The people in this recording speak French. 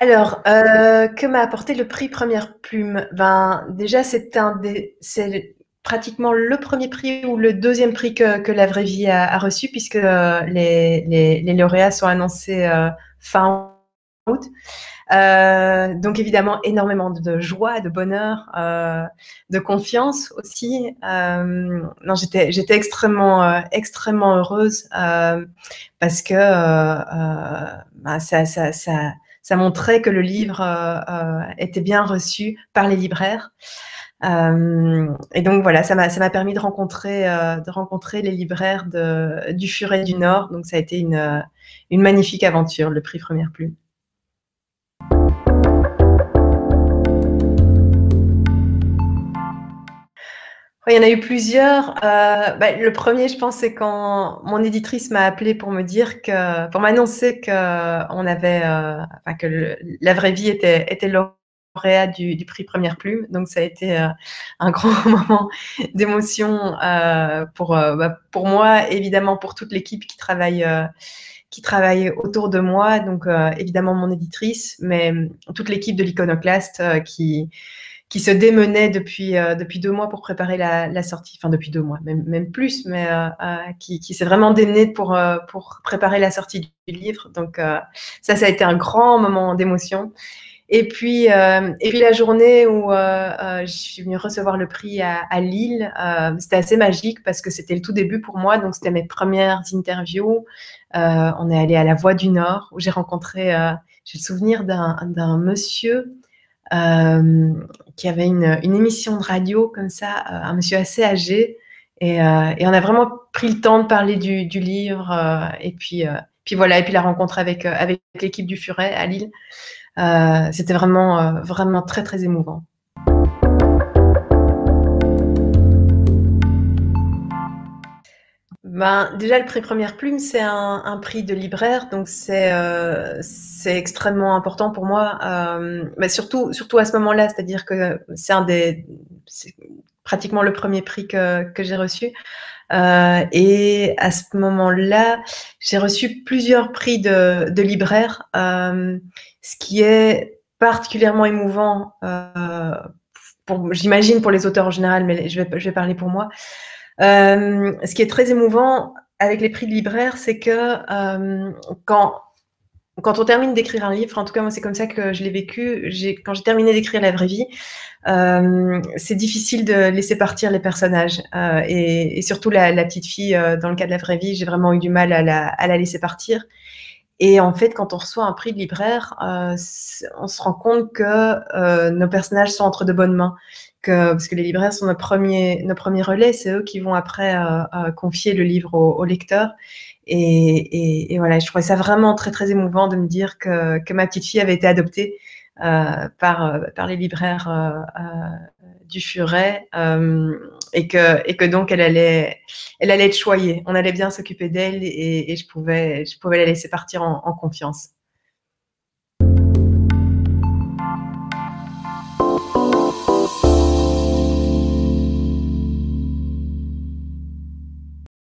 Alors, que m'a apporté le prix Première Plume? Ben, déjà, c'est pratiquement le premier prix ou le deuxième prix que La Vraie Vie a reçu, puisque les lauréats sont annoncés fin août. Donc évidemment, énormément de joie, de bonheur, de confiance aussi. Non, j'étais extrêmement heureuse parce que bah, ça montrait que le livre était bien reçu par les libraires. Et donc voilà, ça m'a permis de rencontrer les libraires du Furet du Nord. Donc ça a été une magnifique aventure, le prix Première Plume. Il y en a eu plusieurs. Le premier, je pense, c'est quand mon éditrice m'a appelé pour pour m'annoncer que La Vraie Vie était lauréat du prix Première Plume. Donc, ça a été un grand moment d'émotion pour moi, évidemment pour toute l'équipe qui travaille autour de moi. Donc, évidemment, mon éditrice, mais toute l'équipe de l'Iconoclaste qui se démenait depuis 2 mois pour préparer la sortie, enfin depuis 2 mois, même plus, mais qui s'est vraiment démené pour préparer la sortie du livre. Donc ça a été un grand moment d'émotion. Et puis la journée où je suis venue recevoir le prix à Lille, c'était assez magique parce que c'était le tout début pour moi, donc c'était mes premières interviews. On est allé à la Voix du Nord où j'ai rencontré, j'ai le souvenir d'un monsieur qui avait une émission de radio comme ça, un monsieur assez âgé. Et on a vraiment pris le temps de parler du livre. Puis voilà, et puis la rencontre avec l'équipe du Furet à Lille. C'était vraiment très, très émouvant. Ben, déjà, le prix Première Plume, c'est un prix de libraire, donc c'est extrêmement important pour moi, mais surtout à ce moment-là, c'est-à-dire que c'est pratiquement le premier prix que j'ai reçu. Et à ce moment-là, j'ai reçu plusieurs prix de libraire, ce qui est particulièrement émouvant, j'imagine pour les auteurs en général, mais je vais parler pour moi. Ce qui est très émouvant avec les prix de libraire, c'est que quand on termine d'écrire un livre, en tout cas moi c'est comme ça que je l'ai vécu, quand j'ai terminé d'écrire La Vraie Vie, c'est difficile de laisser partir les personnages et surtout la petite fille dans le cas de La Vraie Vie, j'ai vraiment eu du mal à la laisser partir. Et en fait, quand on reçoit un prix de libraire, on se rend compte que nos personnages sont entre de bonnes mains. Parce que les libraires sont nos premiers relais, c'est eux qui vont après confier le livre au lecteur. Et voilà, je trouvais ça vraiment très, très émouvant de me dire que ma petite fille avait été adoptée par les libraires du Furet et que donc elle allait être choyée. On allait bien s'occuper d'elle et je pouvais la laisser partir en confiance.